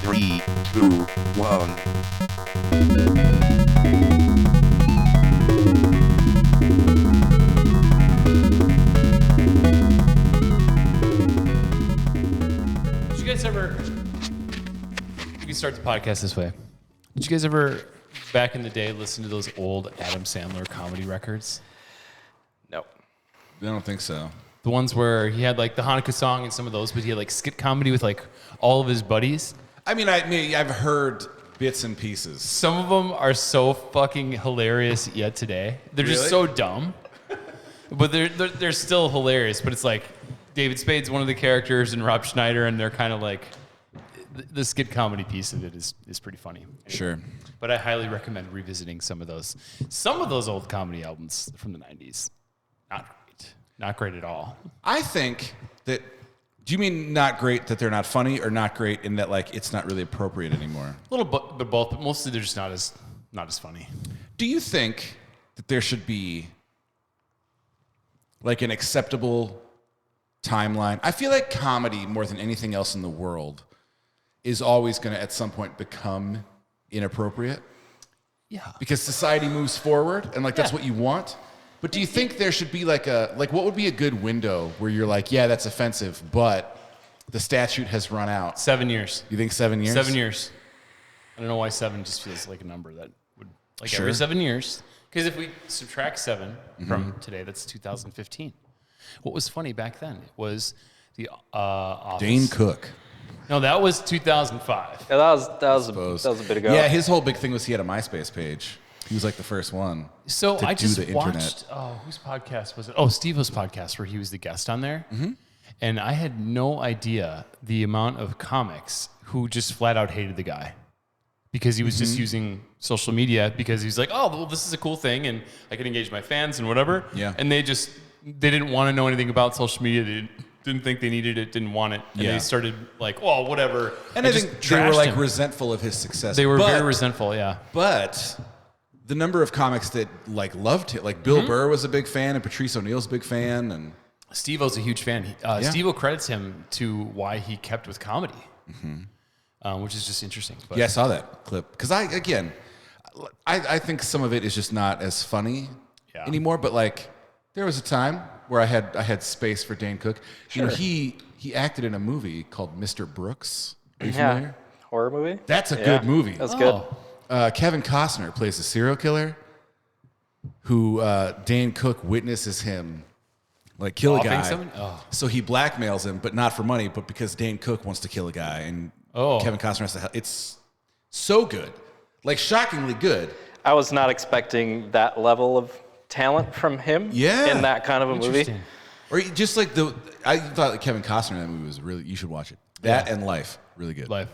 3, 2, 1. Did you guys ever... We can start the podcast this way. Did you guys ever, back in the day, listen to those old Adam Sandler comedy records? No. I don't think so. The ones where he had like the Hanukkah song and some of those, but he had like skit comedy with like all of his buddies. I mean, I've heard bits and pieces. Some of them are so fucking hilarious yet today. They're just so dumb, but they're still hilarious. But it's like David Spade's one of the characters and Rob Schneider, and they're kind of like the skit comedy piece of it is pretty funny. Sure. But I highly recommend revisiting some of those old comedy albums from the 90s. Not great at all. I think that. Do you mean not great that they're not funny, or not great in that like it's not really appropriate anymore? A little bit both, but mostly they're just not as funny. Do you think that there should be like an acceptable timeline? I feel like comedy, more than anything else in the world, is always going to at some point become inappropriate. Yeah. Because society moves forward, and like that's what you want. But do you think there should be like what would be a good window where you're like, yeah, that's offensive, but the statute has run out? 7 years. You think 7 years? 7 years. I don't know why 7 just feels like a number that would, like Sure. every 7 years. Because if we subtract 7 from today, that's 2015. What was funny back then was the Office. Dane Cook. No, that was 2005. Yeah, that was a bit ago. Yeah, his whole big thing was he had a MySpace page. He was like the first one. So to I do just the watched, internet. whose podcast was it? Oh, Steve-O's podcast where he was the guest on there. Mm-hmm. And I had no idea the amount of comics who just flat out hated the guy because he was just using social media because he's like, oh, well, this is a cool thing and I can engage my fans and whatever. Yeah. And they didn't want to know anything about social media. They didn't think they needed it, didn't want it. And Yeah. they started like, oh, whatever. And I just think they were trashed like him. resentful of his success. They were But- very resentful, yeah. But the number of comics that like loved it, like Bill Burr was a big fan, and Patrice O'Neal's a big fan, and Steve-O's a huge fan. Steve-O credits him to why he kept with comedy, which is just interesting. But yeah, I saw that clip because I think some of it is just not as funny anymore. But like, there was a time where I had space for Dane Cook. Sure. You know, he acted in a movie called Mr. Brooks. Are you familiar? Horror movie? That's a good movie. That's good. Kevin Costner plays a serial killer who Dane Cook witnesses him like kill a Offing guy. someone? Oh. So he blackmails him, but not for money, but because Dane Cook wants to kill a guy, and Kevin Costner has to help. It's so good, like shockingly good. I was not expecting that level of talent from him in that kind of a movie. Or just like I thought that Kevin Costner in that movie was really. You should watch it. That and Life, really good. Life.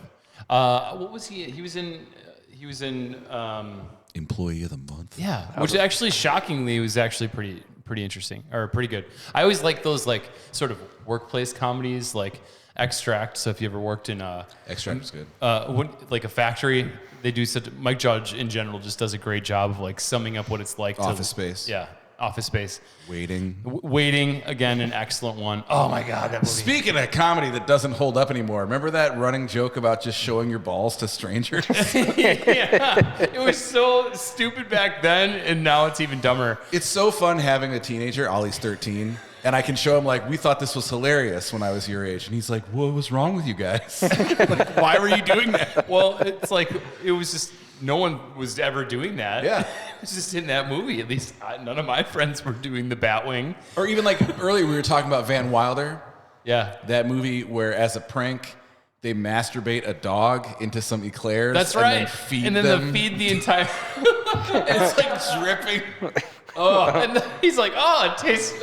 What was he? He was in. Employee of the Month. Yeah, which actually shockingly was actually pretty interesting or pretty good. I always like those like sort of workplace comedies like Extract. So if you ever worked in Extract is good. like a factory, they do such. Mike Judge in general just does a great job of like summing up what it's like. Office Space. Yeah, Office Space. Waiting. Waiting, again, an excellent one. Oh my God, that movie. Speaking of comedy that doesn't hold up anymore, remember that running joke about just showing your balls to strangers? Yeah, it was so stupid back then, and now it's even dumber. It's so fun having a teenager. Ollie's 13. And I can show him, like, we thought this was hilarious when I was your age. And he's like, what was wrong with you guys? Like, why were you doing that? Well, it's like, it was just, no one was ever doing that. Yeah. It was just in that movie. At least none of my friends were doing the Batwing. Or even, like, earlier we were talking about Van Wilder. Yeah. That movie where, as a prank, they masturbate a dog into some eclairs. That's right. And then feed and then them. they feed the entire... and it's like dripping. Oh, and then he's like, oh, it tastes...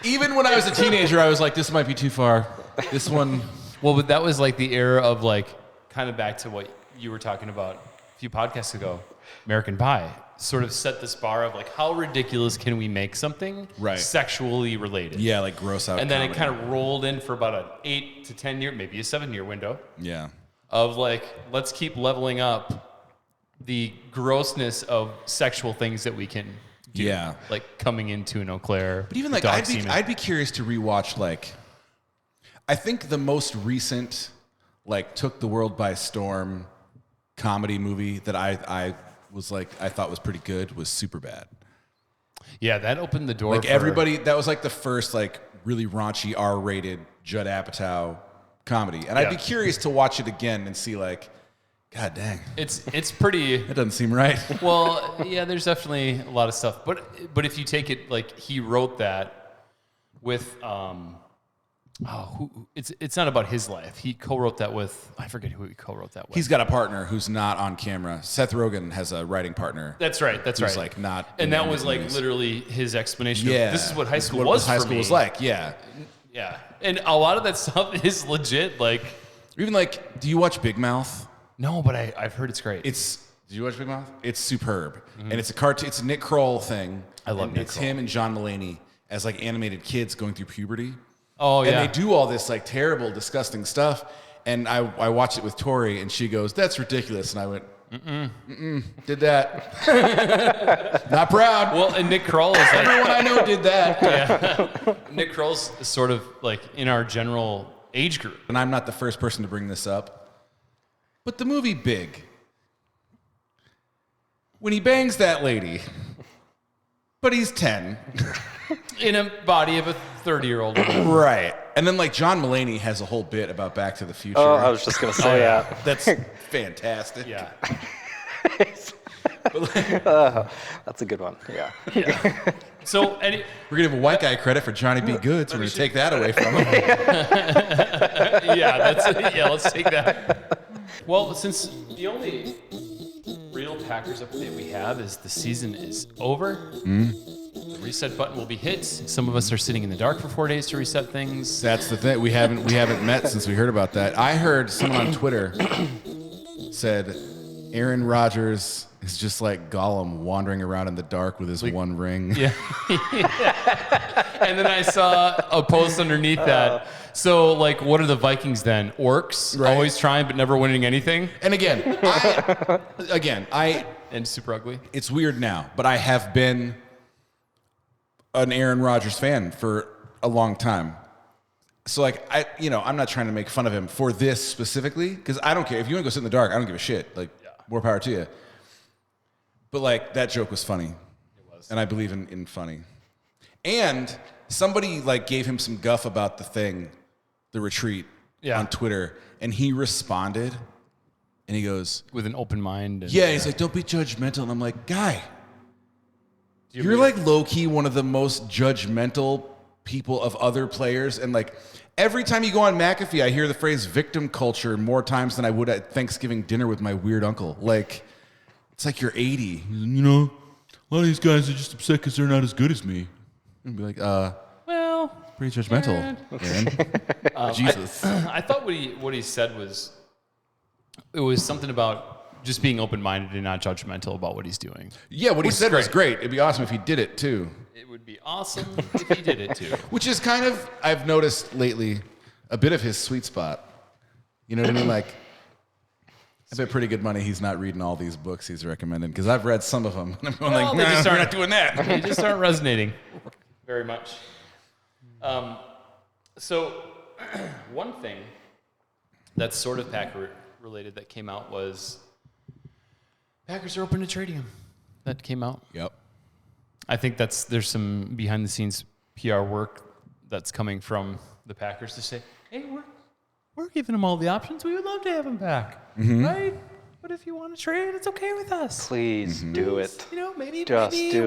Even when I was a teenager, I was like, this might be too far. This one... Well, but that was like the era of like, kind of back to what you were talking about a few podcasts ago, American Pie. Sort of set this bar of like, how ridiculous can we make something sexually related? Yeah, like gross out And then comedy. it kind of rolled in for about an 8 to 10 year, maybe a 7-year window. Yeah. Of like, let's keep leveling up the grossness of sexual things that we can do. Yeah. Like coming into an Eau Claire. But even like, I'd be curious to rewatch, like, I think the most recent, like took the world by storm comedy movie that I thought was pretty good was Superbad. Yeah, that opened the door. Like everybody, that was like the first like really raunchy R-rated Judd Apatow comedy, and I'd be curious to watch it again and see like, God dang, it's pretty. That doesn't seem right. Well, yeah, there's definitely a lot of stuff, but if you take it like he wrote that with it's not about his life. He co-wrote that with, I forget who he co-wrote that with. He's got a partner who's not on camera. Seth Rogen has a writing partner. That's right. Who's like not, and that was like literally his explanation. Yeah, of, this is what high school was. High school was like. Yeah, yeah, and a lot of that stuff is legit. Like, even like, do you watch Big Mouth? No, but I've heard it's great. Did you watch Big Mouth? It's superb, and it's a cartoon. It's a Nick Kroll thing. I love Nick It's Kroll. him and John Mulaney as like animated kids going through puberty. Oh, yeah. And they do all this like terrible, disgusting stuff. And I watched it with Tori, and she goes, "That's ridiculous." And I went, did that. Not proud. Well, and Nick Kroll is like, everyone I know did that. Yeah. Nick Kroll's sort of like in our general age group. And I'm not the first person to bring this up, but the movie Big, when he bangs that lady, but he's 10. In a body of a 30-year-old. Right. And then like John Mulaney has a whole bit about Back to the Future. Oh, I was just going to say that. That's fantastic. Yeah. That's a good one. Yeah. So we're gonna give a white guy credit for Johnny B. Good, so we're gonna take that away from him. Let's take that. Well, since the only real Packers update we have is the season is over. The reset button will be hit. Some of us are sitting in the dark for 4 days to reset things. That's the thing. We haven't met since we heard about that. I heard someone on Twitter said Aaron Rodgers is just like Gollum wandering around in the dark with his one ring. Yeah. And then I saw a post underneath that. So, like, what are the Vikings then? Orcs? Right. Always trying but never winning anything? And again, And super ugly. It's weird now, but I have been an Aaron Rodgers fan for a long time. So, like, I'm not trying to make fun of him for this specifically, because I don't care. If you want to go sit in the dark, I don't give a shit. Like, more power to you. But, like, that joke was funny. It was. And I believe in funny. And somebody, like, gave him some guff about the retreat on Twitter, and he responded, and he goes... With an open mind. And, he's like, don't be judgmental. And I'm like, guy, you're like low-key one of the most judgmental people of other players. And, like, every time you go on McAfee, I hear the phrase victim culture more times than I would at Thanksgiving dinner with my weird uncle. Like, it's like you're 80. You know, a lot of these guys are just upset because they're not as good as me. And be like, well... Pretty judgmental, Aaron. Jesus. I thought what he said was, it was something about just being open-minded and not judgmental about what he's doing. Yeah, what he said was great. It'd be awesome if he did it too. It would be awesome if he did it too. Which is kind of, I've noticed lately, a bit of his sweet spot. You know what I mean? Like, I bet pretty good money he's not reading all these books he's recommending, because I've read some of them. And I'm going like, nah, we're not doing that. They just aren't resonating very much. So one thing that's sort of Packer related that came out was Packers are open to trading him. That came out. Yep. I think there's some behind the scenes PR work that's coming from the Packers to say, hey, we're giving him all the options. We would love to have him back, right? But if you want to trade, it's okay with us. Please do it. You know, maybe do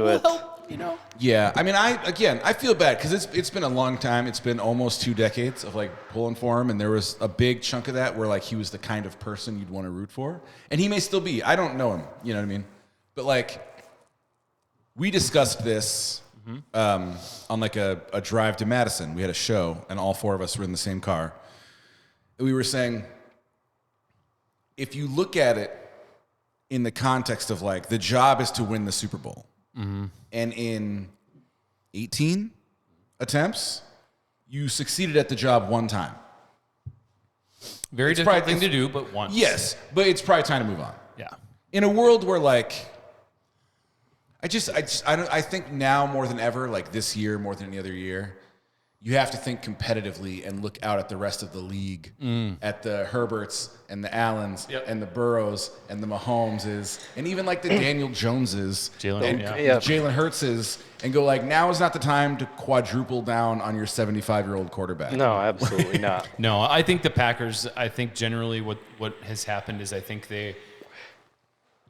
it. Help, you know. Yeah, I mean, I feel bad because it's been a long time. It's been almost 2 decades of like pulling for him, and there was a big chunk of that where like he was the kind of person you'd want to root for, and he may still be. I don't know him, you know what I mean? But like, we discussed this on like a drive to Madison. We had a show, and all 4 of us were in the same car. And we were saying, if you look at it in the context of like the job is to win the Super Bowl, and in 18 attempts, you succeeded at the job 1 time. Very difficult thing to do, but once. Yes, but it's probably time to move on. Yeah. In a world where like, I think now more than ever, like this year more than any other year, you have to think competitively and look out at the rest of the league, at the Herberts and the Allens and the Burrows and the Mahomeses, and even like the Daniel Joneses, Jalen Hurtses, and go like, now is not the time to quadruple down on your 75-year-old quarterback. No, absolutely not. No, I think the Packers, I think generally what has happened is I think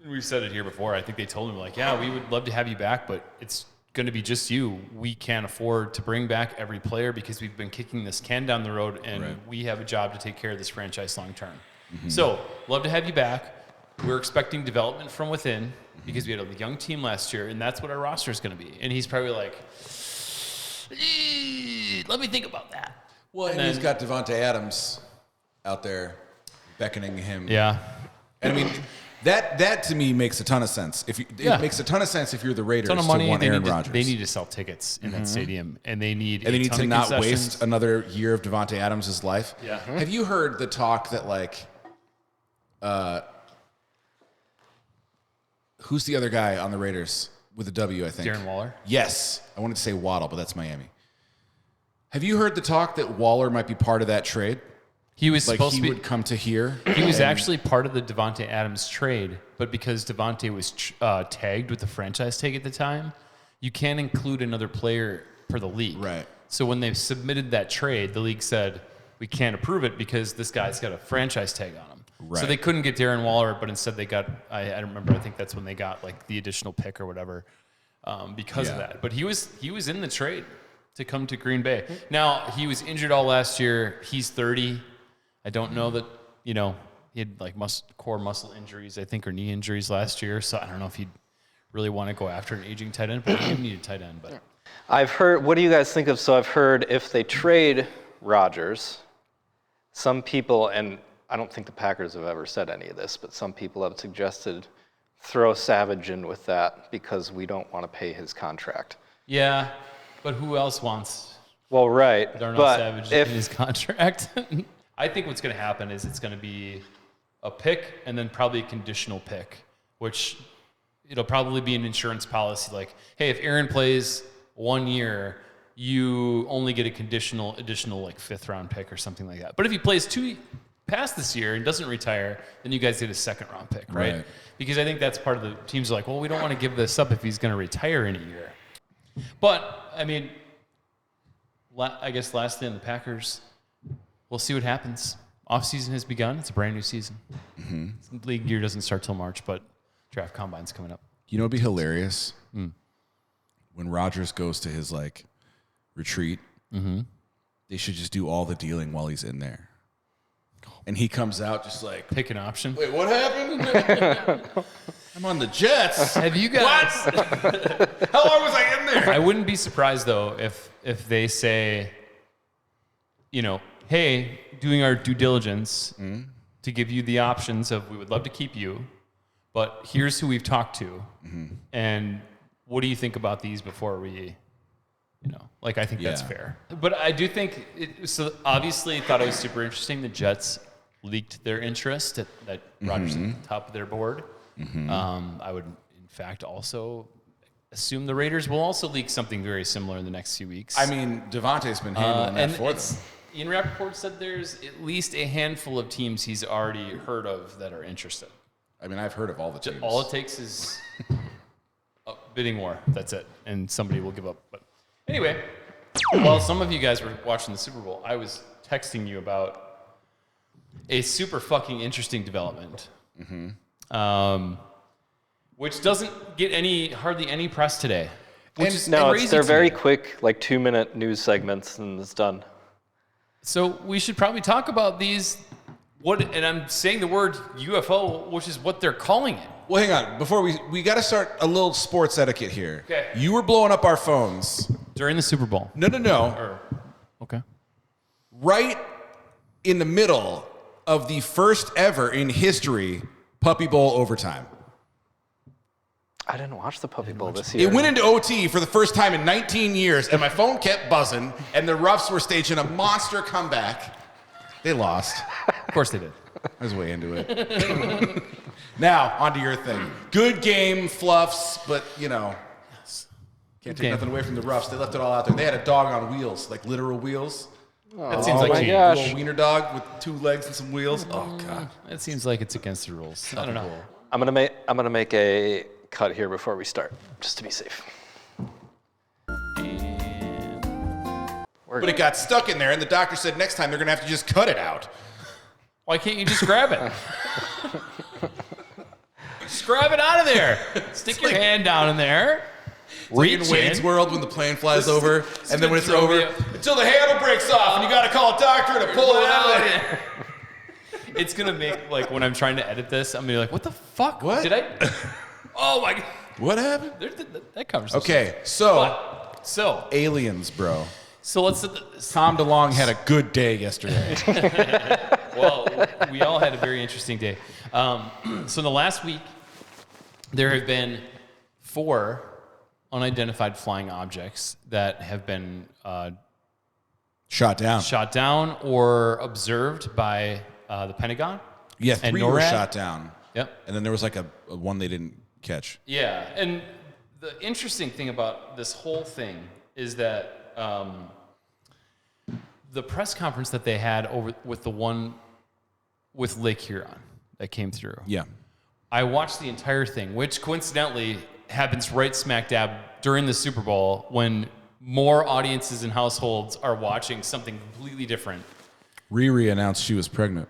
we've said it here before, I think they told him like, yeah, we would love to have you back, but it's going to be just you. We can't afford to bring back every player because we've been kicking this can down the road, and we have a job to take care of this franchise long term. So, love to have you back. We're expecting development from within because we had a young team last year, and that's what our roster is going to be. And he's probably like, let me think about that. Well, and he's got Devontae Adams out there beckoning him. Yeah. And I mean, that to me makes a ton of sense. It makes a ton of sense if you're the Raiders ton of money, to want Aaron Rodgers. They need to sell tickets in that stadium, and they need to not waste another year of Devontae Adams' life. Yeah. Have you heard the talk that like, who's the other guy on the Raiders with a W? I think Darren Waller. Yes, I wanted to say Waddle, but that's Miami. Have you heard the talk that Waller might be part of that trade? He was like supposed he to be, would come to here. He was actually part of the Devontae Adams trade, but because Devontae was tagged with the franchise tag at the time, you can't include another player for the league. Right. So when they submitted that trade, the league said, we can't approve it because this guy's got a franchise tag on him. Right. So they couldn't get Darren Waller, but instead they got, I don't remember, I think that's when they got like the additional pick or whatever because of that. But he was in the trade to come to Green Bay. Now, he was injured all last year. He's 30. I don't know that, he had like core muscle injuries, I think, or knee injuries last year. So I don't know if he'd really want to go after an aging tight end, but he needed a tight end. But I've heard, what do you guys think of? So I've heard if they trade Rodgers, some people, and I don't think the Packers have ever said any of this, but some people have suggested throw Savage in with that because we don't want to pay his contract. Yeah, but who else wants Darnell Savage in his contract? I think what's going to happen is it's going to be a pick and then probably a conditional pick, which it'll probably be an insurance policy like, hey, if Aaron plays 1 year, you only get a additional like 5th round pick or something like that. But if he plays past this year and doesn't retire, then you guys get a 2nd round pick, right? Because I think that's part of the teams are like, well, we don't want to give this up if he's going to retire in a year. But, I mean, I guess lastly on the Packers, we'll see what happens. Off-season has begun. It's a brand new season. League year doesn't start till March, but draft combine's coming up. You know what'd be hilarious? When Rodgers goes to his like retreat, they should just do all the dealing while he's in there. And he comes out just like, pick an option. Wait, what happened? I'm on the Jets. Have you guys? What? How long was I in there? I wouldn't be surprised though if they say, hey, doing our due diligence to give you the options of we would love to keep you, but here's who we've talked to, and what do you think about these before we, I think that's fair. But I do think so. Obviously, thought it was super interesting. The Jets leaked their interest that Rodgers at the top of their board. I would, in fact, also assume the Raiders will also leak something very similar in the next few weeks. I mean, Devontae's been handling that for them. Ian Rappaport said there's at least a handful of teams he's already heard of that are interested. I mean, I've heard of all the teams. All it takes is a bidding war. That's it. And somebody will give up. But anyway, while some of you guys were watching the Super Bowl, I was texting you about a super fucking interesting development, which doesn't get hardly any press today. They're very quick, like 2-minute news segments, and it's done. So we should probably talk about these. And I'm saying the word UFO, which is what they're calling it. Well, hang on. Before we got to start a little sports etiquette here. Okay. You were blowing up our phones during the Super Bowl. No. Okay. Right in the middle of the first ever in history Puppy Bowl overtime. I didn't watch the Puppy Bowl this year. It went into OT for the first time in 19 years, and my phone kept buzzing, and the Ruffs were staging a monster comeback. They lost. Of course they did. I was way into it. Now, onto your thing. Good game, fluffs, but, Can't take nothing away from the roughs. They left it all out there. They had a dog on wheels, like literal wheels. That seems like my cheating. gosh. A little wiener dog with 2 legs and some wheels. Oh God. It seems like it's against the rules. I don't know. I'm gonna make a cut here before we start, just to be safe. But it got stuck in there, and the doctor said next time they're gonna have to just cut it out. Why can't you just grab it? Just grab it out of there. Stick your hand down in there. Like in Reach Wayne's in. World when the plane flies over, and then when it's throw over, me up. until the handle breaks off, and you gotta call a doctor to pull it out. It's gonna make, like, when I'm trying to edit this, I'm gonna be like, what the fuck? What? Did I? Oh my God. What happened? That conversation. Okay, so So aliens, bro. let's. Tom DeLonge had a good day yesterday. Well, we all had a very interesting day. So in the last week, there have been 4 unidentified flying objects that have been Shot down. shot down or observed by the Pentagon. Yeah, and 3 were NORAD. shot down. Yep. And then there was like a one they didn't catch. Yeah, and the interesting thing about this whole thing is that the press conference that they had over with the one with Lake Huron that came through. Yeah. I watched the entire thing, which coincidentally happens right smack dab during the Super Bowl when more audiences and households are watching something completely different. Riri announced she was pregnant.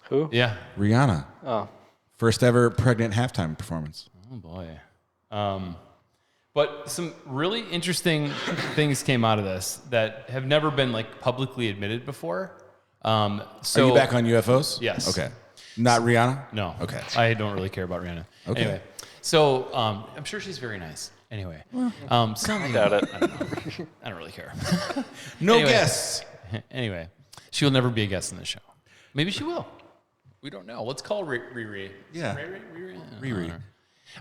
Who? Yeah. Rihanna. Oh. First ever pregnant halftime performance. Oh boy. But some really interesting things came out of this that have never been like publicly admitted before. So Are you back on UFOs? Yes. Okay. Not Rihanna? No. Okay. I don't really care about Rihanna. Okay. Anyway, so I'm sure she's very nice. Anyway, something Doubt it. I don't know. I don't really care. No Anyway. guests. Anyway, she will never be a guest on the show. Maybe she will. We don't know. Let's call Riri. Yeah. Riri.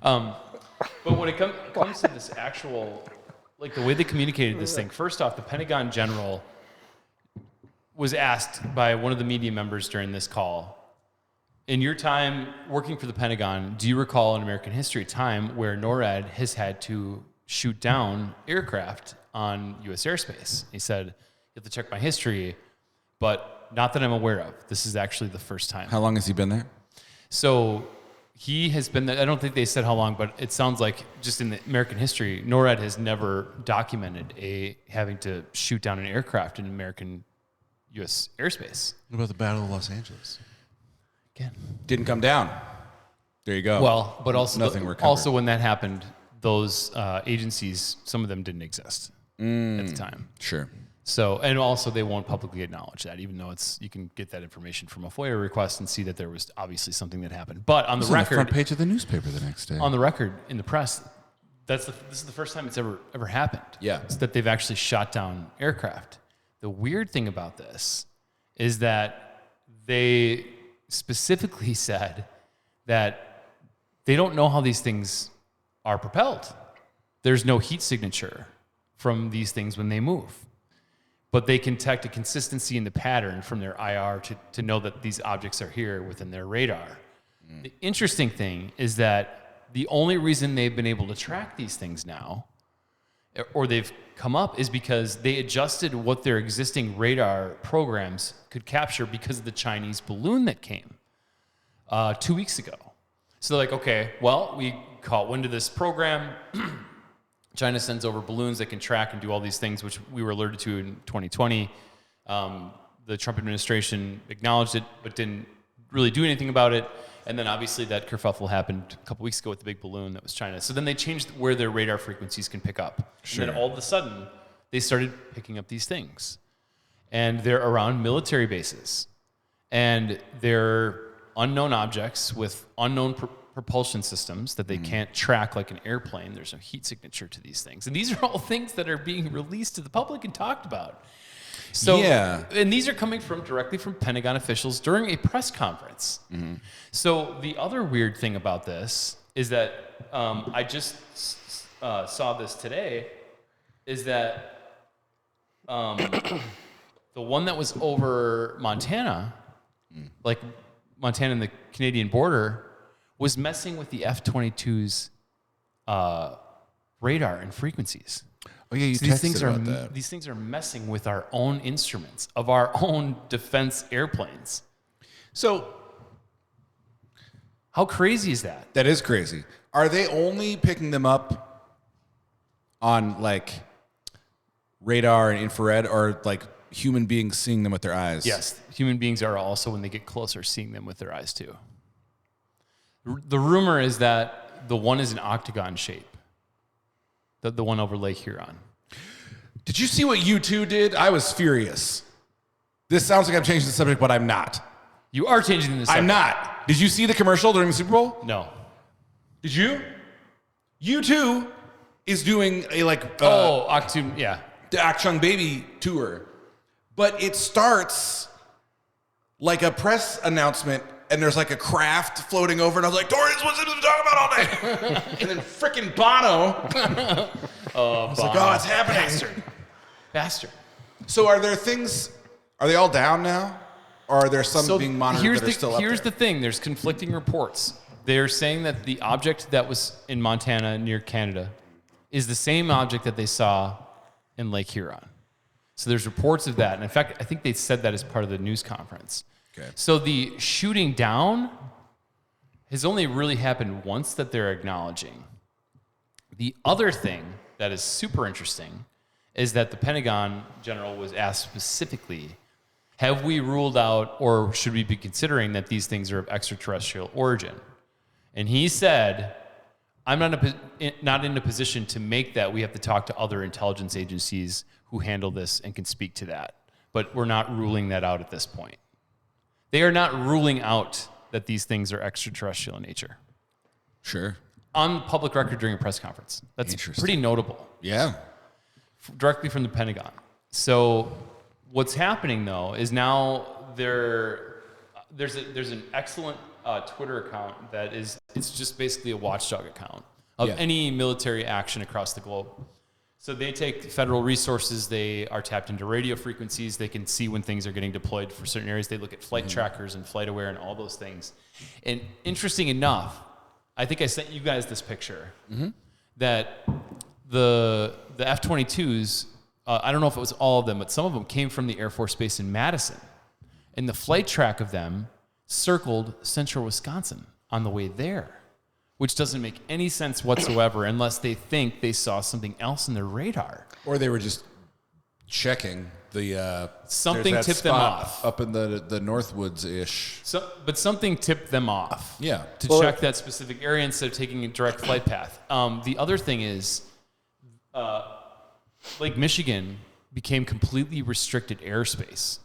But when it comes to this actual, like the way they communicated this thing, first off, the Pentagon general was asked by one of the media members during this call, in your time working for the Pentagon, do you recall in American history a time where NORAD has had to shoot down aircraft on U.S. airspace? He said, you have to check my history, but not that I'm aware of. This is actually the first time. How long has he been there? So he has been there. I don't think they said how long, but it sounds like just in the American history, NORAD has never documented having to shoot down an aircraft in American U.S. airspace. What about the Battle of Los Angeles? Again. Didn't come down. There you go. Well, but also Nothing recovered. also when that happened, those agencies, some of them didn't exist at the time. Sure. So, and also they won't publicly acknowledge that, even though you can get that information from a FOIA request and see that there was obviously something that happened. But on the It was on the record, front page of the newspaper the next day. on the record in the press, this is the first time it's ever happened. Yeah. It's that they've actually shot down aircraft. The weird thing about this is that they specifically said that they don't know how these things are propelled. There's no heat signature from these things when they move. But they can detect a consistency in the pattern from their IR to know that these objects are here within their radar. The interesting thing is that the only reason they've been able to track these things now, or they've come up, is because they adjusted what their existing radar programs could capture because of the Chinese balloon that came 2 weeks ago. So they're like, okay, well, we caught wind of this program. China sends over balloons that can track and do all these things, which we were alerted to in 2020. The Trump administration acknowledged it, but didn't really do anything about it. And then obviously that kerfuffle happened a couple weeks ago with the big balloon that was China. So then they changed where their radar frequencies can pick up. Sure. And then all of a sudden, they started picking up these things. And they're around military bases. And they're unknown objects with unknown propulsion systems that they can't track like an airplane. There's no heat signature to these things. And these are all things that are being released to the public and talked about. So, Yeah. and these are coming directly from Pentagon officials during a press conference. So the other weird thing about this is that I just saw this today, is that the one that was over Montana, like Montana and the Canadian border, was messing with the F-22's radar and frequencies. Oh yeah, you So these things texted are about that. these things are messing with our own instruments of our own defense airplanes. So How crazy is that? that is crazy. Are they only picking them up on like radar and infrared, or like human beings seeing them with their eyes? Yes, human beings are also, when they get closer, seeing them with their eyes too. The rumor is that the one is an octagon shape. The one over Lake Huron. Did you see what U2 did? I was furious. This sounds like I'm changing the subject, but I'm not. You are changing the subject. I'm not. Did you see the commercial during the Super Bowl? No. Did you? U2 is doing a yeah. the Ak Chung Baby tour, but it starts like a press announcement, and there's like a craft floating over, and I was like, Torians, what's this been talking about all day? And then freaking Bono. I was like, oh, it's happening. Bastard. So are they all down now? Or are there some being monitored that are still up Here's there? the thing. There's conflicting reports. They're saying that the object that was in Montana near Canada is the same object that they saw in Lake Huron. So there's reports of that. And in fact, I think they said that as part of the news conference. Okay. So the shooting down has only really happened once that they're acknowledging. The other thing that is super interesting is that the Pentagon general was asked specifically, have we ruled out, or should we be considering that these things are of extraterrestrial origin? And he said, I'm not in a position to make that. We have to talk to other intelligence agencies who handle this and can speak to that. But we're not ruling that out at this point. They are not ruling out that these things are extraterrestrial in nature. Sure. On public record during a press conference. That's pretty notable. Yeah. Directly from the Pentagon. So what's happening, though, is now there's an excellent Twitter account that it's just basically a watchdog account of any military action across the globe. So they take federal resources. They are tapped into radio frequencies. They can see when things are getting deployed for certain areas. They look at flight trackers and flight aware and all those things. And interesting enough, I think I sent you guys this picture that the F-22s, I don't know if it was all of them, but some of them came from the Air Force Base in Madison. And the flight track of them circled central Wisconsin on the way there, which doesn't make any sense whatsoever unless they think they saw something else in their radar. Or they were just checking the Something there's that tipped them spot off. up in the Northwoods-ish. But something tipped them off. Yeah. To check that specific area instead of taking a direct flight path. The other thing is, Lake Michigan became completely restricted airspace.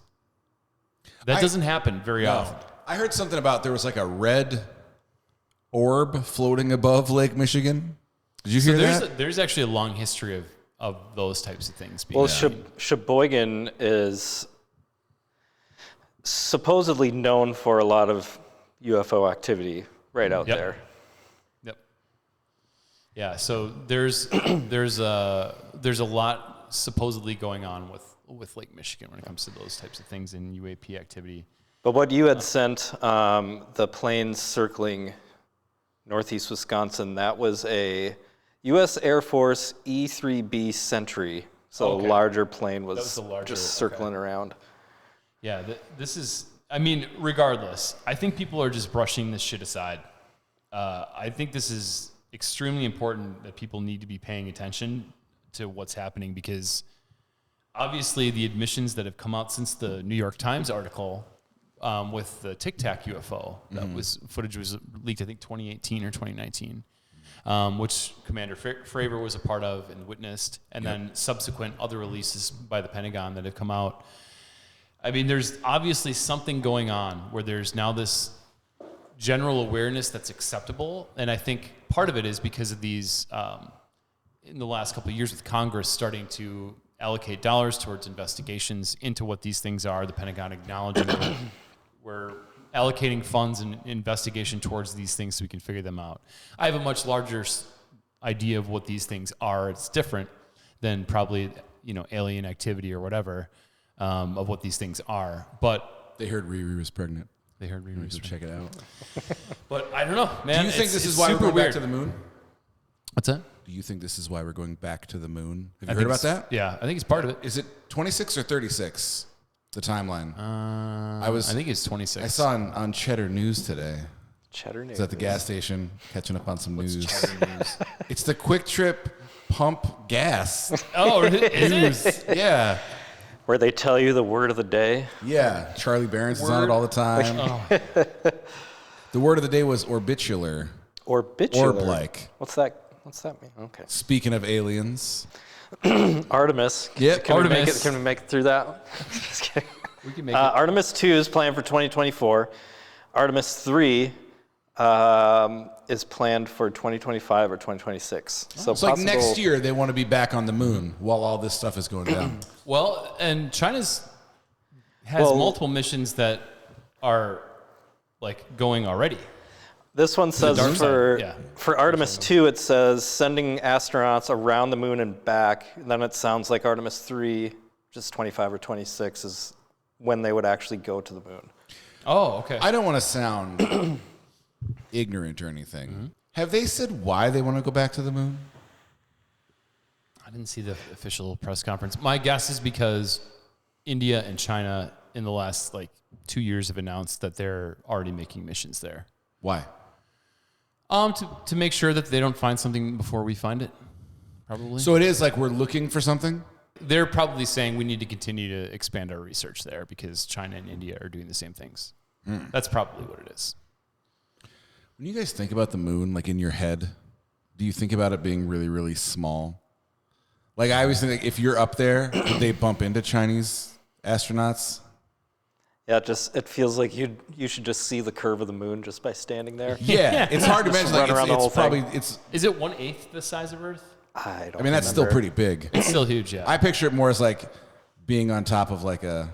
That doesn't happen very often. I heard something about there was like a red orb floating above Lake Michigan. Did you hear that? There's actually a long history of those types of things being Well, done. Sheboygan is supposedly known for a lot of UFO activity right out there. Yep. Yeah. So there's a lot supposedly going on with Lake Michigan when it comes to those types of things in UAP activity. But what you had sent, the planes circling northeast Wisconsin, that was a U.S. Air Force E-3B Sentry. So a larger plane was just circling around. Yeah, this is, I mean, regardless, I think people are just brushing this shit aside. I think this is extremely important that people need to be paying attention to what's happening, because obviously the admissions that have come out since the New York Times article with the Tic Tac UFO, footage was leaked, I think 2018 or 2019, which Commander Fravor was a part of and witnessed, and then subsequent other releases by the Pentagon that have come out. I mean, there's obviously something going on where there's now this general awareness that's acceptable, and I think part of it is because of these, in the last couple of years with Congress starting to allocate dollars towards investigations into what these things are, the Pentagon acknowledging we're allocating funds and investigation towards these things so we can figure them out. I have a much larger idea of what these things are. It's different than probably, alien activity or whatever, of what these things are. But They heard Riri was pregnant. they heard me. Check it out. But I don't know, man. Do you think this it's is why we're super going weird. back to the moon? What's that? Do you think this is why we're going back to the moon? Have you I heard think about that? Yeah, I think it's part of it. Is it 26 or 36? The timeline. I think it's 26. I saw on Cheddar News today. Cheddar News. It's at the gas station, catching up on some news. Cheddar News? It's the Quick Trip pump gas Oh, is it? news. Yeah. Where they tell you the word of the day. Yeah. Charlie Barron's is on it all the time. The word of the day was orbicular. Orbitular. Orb-like. What's that mean? Okay. Speaking of aliens. Artemis. Yep. Can Artemis. we make it through that? Just kidding. We can make it. Artemis 2 is planned for 2024. Artemis 3 is planned for 2025 or 2026. So It's like next year they want to be back on the moon while all this stuff is going down. Well, and China's has multiple missions that are like going already. This one says dark side, for Artemis 2, it says sending astronauts around the moon and back. And then it sounds like Artemis 3, just 25 or 26, is when they would actually go to the moon. Oh, okay. I don't want to sound ignorant or anything. Have they said why they want to go back to the moon? I didn't see the official press conference. My guess is because India and China in the last 2 years have announced that they're already making missions there. Why? To make sure that they don't find something before we find it, probably. So it is like we're looking for something? They're probably saying we need to continue to expand our research there because China and India are doing the same things. That's probably what it is. When you guys think about the moon, like in your head, do you think about it being really, really small? Like I always think if you're up there, would they bump into Chinese astronauts? Yeah, it feels like you should just see the curve of the moon just by standing there. Yeah, it's hard to imagine. Run around the whole It's probably thing. Is it 1/8 the size of Earth? I mean, that's still pretty big. It's still huge, yeah. I picture it more as like being on top of like a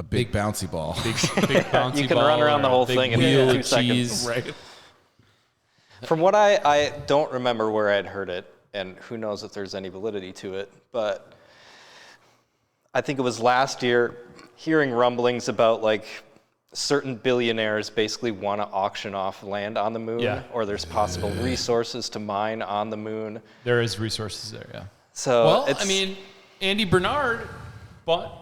big bouncy ball. Big bouncy You can ball run around the or whole big thing in wheel 2 of seconds. cheese. Right. From what I don't remember where I'd heard it, and who knows if there's any validity to it, but I think it was last year, hearing rumblings about certain billionaires basically want to auction off land on the moon, or there's possible resources to mine on the moon. There is resources there, yeah. So Andy Bernard bought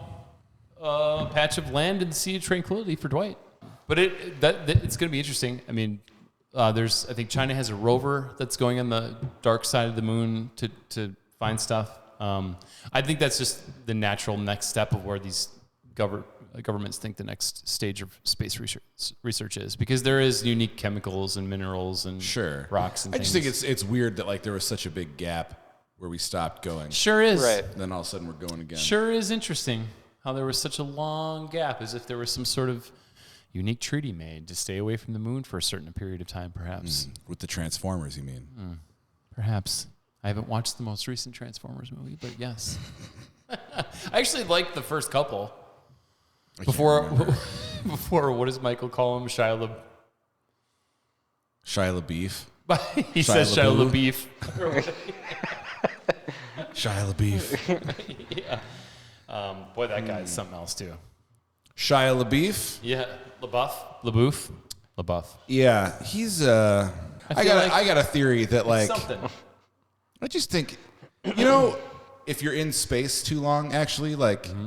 a patch of land in the Sea of Tranquility for Dwight. But it's going to be interesting. I mean, I think China has a rover that's going on the dark side of the moon to find stuff. I think that's just the natural next step of where these governments think the next stage of space research is, because there is unique chemicals and minerals and rocks and things. I just think it's weird that there was such a big gap where we stopped going. Sure is. Right. Then all of a sudden we're going again. Sure is interesting how there was such a long gap, as if there was some sort of unique treaty made to stay away from the moon for a certain period of time, perhaps. With the Transformers, you mean? Perhaps. I haven't watched the most recent Transformers movie, but yes. I actually liked the first couple. Before, what does Michael call him? Shia LaBeouf. he Shia says Shia LaBeouf. LaBeouf. Shia LaBeouf. Yeah. Boy, that guy is something else too. Shia LaBeouf? Yeah. LaBeouf. Yeah, he's I got a theory that Something. I just think if you're in space too long, actually,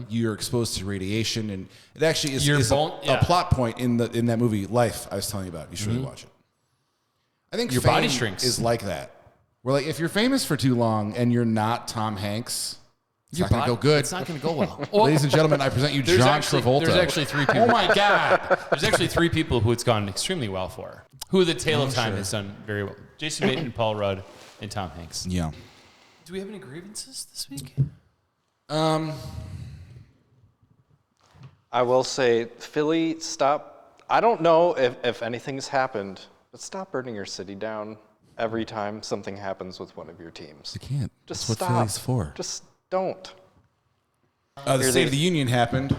you're exposed to radiation, and it actually is a plot point in that movie Life I was telling you about. You should really watch it. I think your fame body shrinks. is like that. Where if you're famous for too long and you're not Tom Hanks, it's not going to go good. It's not going to go well. Ladies and gentlemen, I present you John Travolta. There's actually 3 people. Oh my God! There's actually 3 people who it's gone extremely well for. Who the Tale of Time has done very well. Jason Bateman, Paul Rudd, and Tom Hanks. Yeah. Do we have any grievances this week? I will say, Philly, stop. I don't know if anything's happened, but stop burning your city down every time something happens with one of your teams. You can't. Just That's stop. what Philly's for. Just don't. The State of the Union happened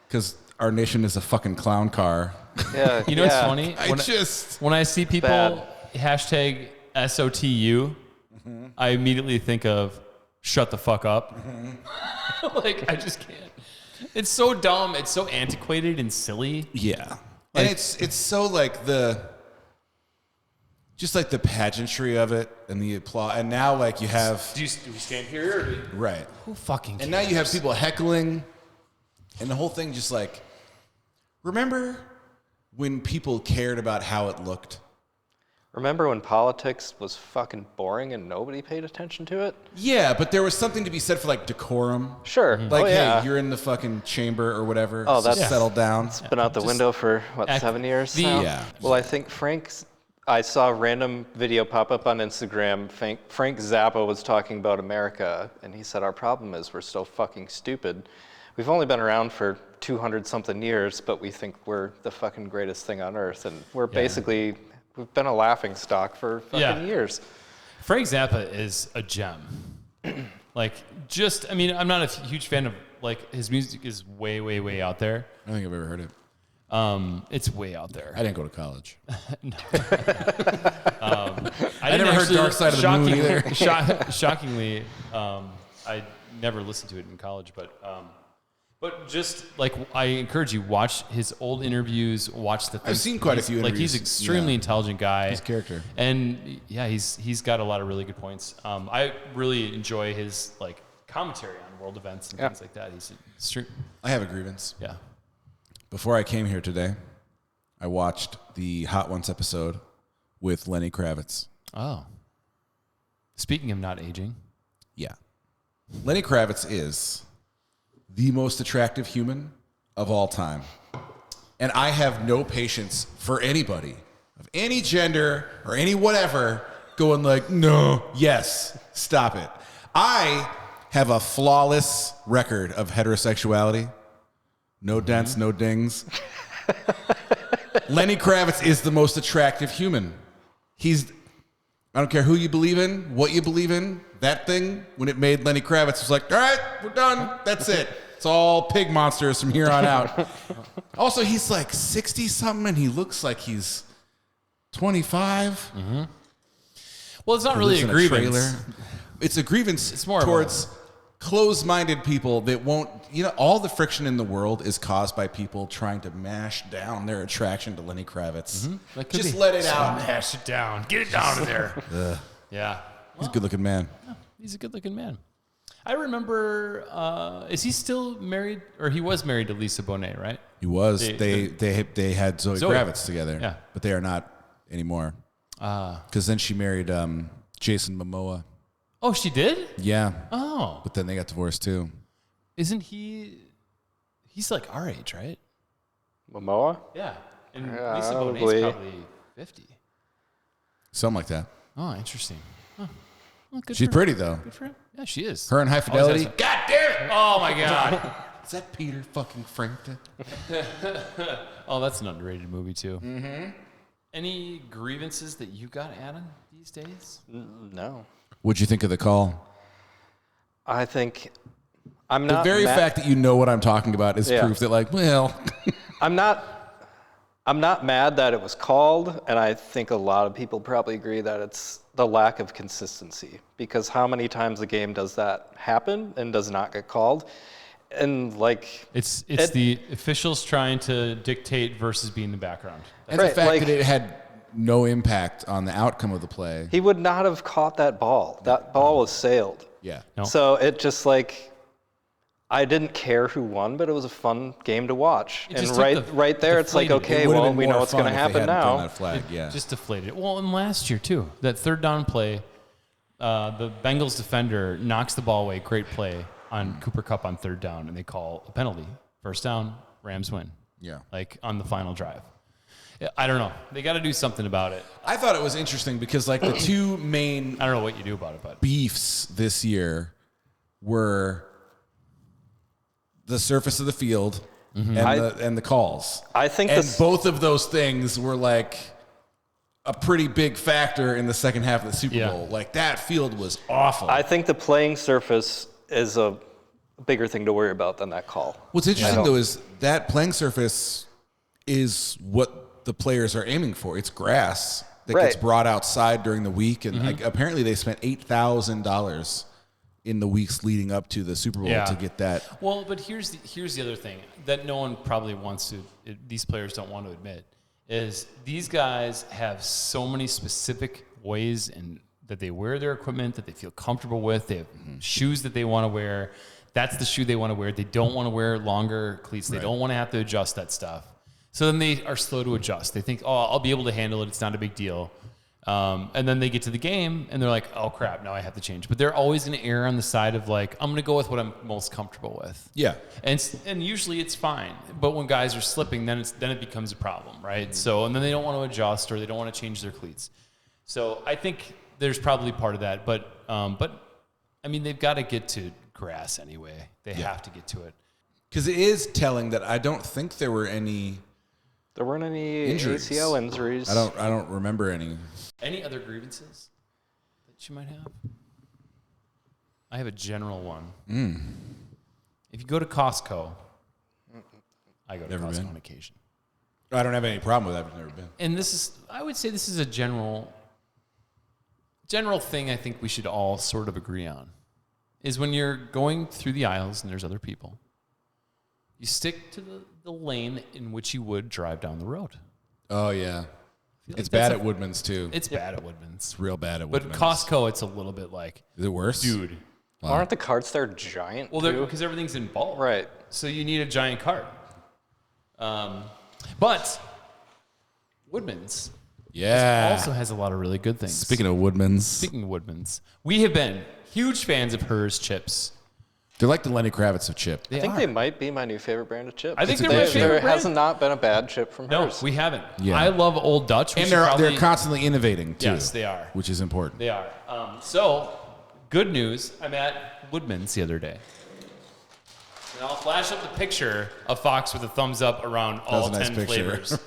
because our nation is a fucking clown car. Yeah. You know what's funny? When I see people hashtag SOTU, I immediately think of shut the fuck up. I just can't. It's so dumb. It's so antiquated and silly. Yeah. And it's so just like the pageantry of it and the applause. And now like you have Do we stand here? Or right. who fucking cares? And now you have people heckling, and the whole thing just like, remember when people cared about how it looked? Remember when politics was fucking boring and nobody paid attention to it? Yeah, but there was something to be said for like decorum. Sure. Like, yeah. hey, you're in the fucking chamber or whatever. Oh, so that's- settle down. It's been out the window for, what, 7 years now? Yeah. Well, I think I saw a random video pop up on Instagram. Frank Zappa was talking about America, and he said, our problem is we're so fucking stupid. We've only been around for 200-something years, but we think we're the fucking greatest thing on earth. And we're basically, we've been a laughing stock for fucking years. Frank Zappa is a gem. Like, I mean, I'm not a huge fan of, like, his music is way, way, way out there. I don't think I've ever heard it. It's way out there. I didn't go to college. I never heard Dark Side of the Moon either. Shockingly, I never listened to it in college, but just like I encourage you, watch his old interviews, watch the things. I've seen quite a few Like interviews. he's extremely intelligent guy. His character. And yeah, he's got a lot of really good points. I really enjoy his like commentary on world events and things like that. I have a grievance. Yeah. Before I came here today, I watched the Hot Ones episode with Lenny Kravitz. Oh. Speaking of not aging. Yeah. Lenny Kravitz is the most attractive human of all time. And I have no patience for anybody of any gender or any whatever going like, no, yes, stop it. I have a flawless record of heterosexuality. No dents, no dings. Lenny Kravitz is the most attractive human. I don't care who you believe in, what you believe in. That thing, when it made Lenny Kravitz, was like, all right, we're done. That's it. It's all pig monsters from here on out. Also, he's like 60-something, and he looks like he's 25. Mm-hmm. Well, it's not He really lives a in grievance. trailer. It's a grievance It's more towards closed-minded people that won't, all the friction in the world is caused by people trying to mash down their attraction to Lenny Kravitz. That could Just be. let it out. Smash it down. Get it down in there. Yeah. He's a good-looking man. He's a good-looking man. I remember, is he still married? Or he was married to Lisa Bonet, right? He was. They had Zoe Kravitz together. Yeah. But they are not anymore. Because then she married Jason Momoa. Oh, she did? Yeah. Oh. But then they got divorced too. Isn't he's like our age, right? Momoa? Yeah. And Yeah, Lisa Bonet's probably. probably 50. Something like that. Oh, interesting. Huh. Well, good She's for pretty though. Good for him. Yeah, she is. Her and High Fidelity. has- God damn it! Oh, my God. Is that Peter fucking Frampton? Oh, that's an underrated movie, too. Mm-hmm. Any grievances that you got, Adam, these days? No. What'd you think of the call? I think I'm The not very mad- fact that you know what I'm talking about is Yeah. proof that, like, well, I'm not mad that it was called, and I think a lot of people probably agree that it's the lack of consistency. Because how many times a game does that happen and does not get called? And like It's the officials trying to dictate versus be in the background. and Right, the fact like- that it had no impact on the outcome of the play. he would not have caught that ball. That ball was sailed. Yeah. No. So it just like I didn't care who won, but it was a fun game to watch. It And just took right there, it's like, deflated. okay, It would've well, been we know more what's going to fun if they happen hadn't thrown now. that flag. Yeah. Just deflated. Well, and last year, too, that third down play, the Bengals defender knocks the ball away. Great play on Cooper Kupp on third down, and they call a penalty. First down, Rams win. Yeah. Like on the final drive. Yeah, I don't know. They got to do something about it. I thought it was interesting because, like, the two main I don't know what you do about it, but beefs this year were the surface of the field and the calls. I think and this- both of those things were like a pretty big factor in the second half of the Super Yeah. Bowl. Like that field was awful. I think the playing surface is a bigger thing to worry about than that call. What's interesting though is that playing surface is what the players are aiming for. It's grass that gets Right. brought outside during the week, and like, apparently they spent $8,000 in the weeks leading up to the Super Bowl Yeah. to get that. well, but here's the other thing that no one probably wants to. These players don't want to admit is these guys have so many specific ways that they wear their equipment that they feel comfortable with. They have shoes that they want to wear. That's the shoe they want to wear. They don't want to wear longer cleats. They don't want to have to adjust that stuff. So then they are slow to adjust. They think, oh, I'll be able to handle it. It's not a big deal. And then they get to the game and they're like, oh crap, now I have to change. But they're always going to err on the side of like, I'm going to go with what I'm most comfortable with. Yeah. And usually it's fine. But when guys are slipping, then it becomes a problem, right? So, and then they don't want to adjust or they don't want to change their cleats. So I think there's probably part of that. But I mean, they've got to get to grass anyway. They have to get to it. Because it is telling that I don't think there were any... There weren't any injuries. ACL injuries. I don't remember any. Any other grievances that you might have? I have a general one. If you go to Costco, I go to Never Costco been. on occasion. I don't have any problem with that. I've never been. And I would say this is a general thing I think we should all sort of agree on, is when you're going through the aisles and there's other people, you stick to the lane in which you would drive down the road. Oh, yeah. Like It's that's bad at Woodman's, too. It's bad at Woodman's. It's real bad at But Woodman's. Costco, it's a little bit like, Is it worse? dude. Aren't the carts there giant? Well, too? because everything's in bulk. Right. So you need a giant cart. But Woodman's also has a lot of really good things. Speaking of Woodman's, Speaking of Woodman's, we have been huge fans of Herr's chips. they're like the Lenny Kravitz of chip. I think they might be my new favorite brand of chips. I think they're my favorite There brand. has not been a bad chip from No, Her's. we haven't. Yeah. I love Old Dutch. And they're constantly innovating, too. Yes, they are. Which is important. They are. So, good news. I'm at Woodman's the other day. And I'll flash up the picture of Fox with a thumbs up around all That was a 10 nice picture. flavors.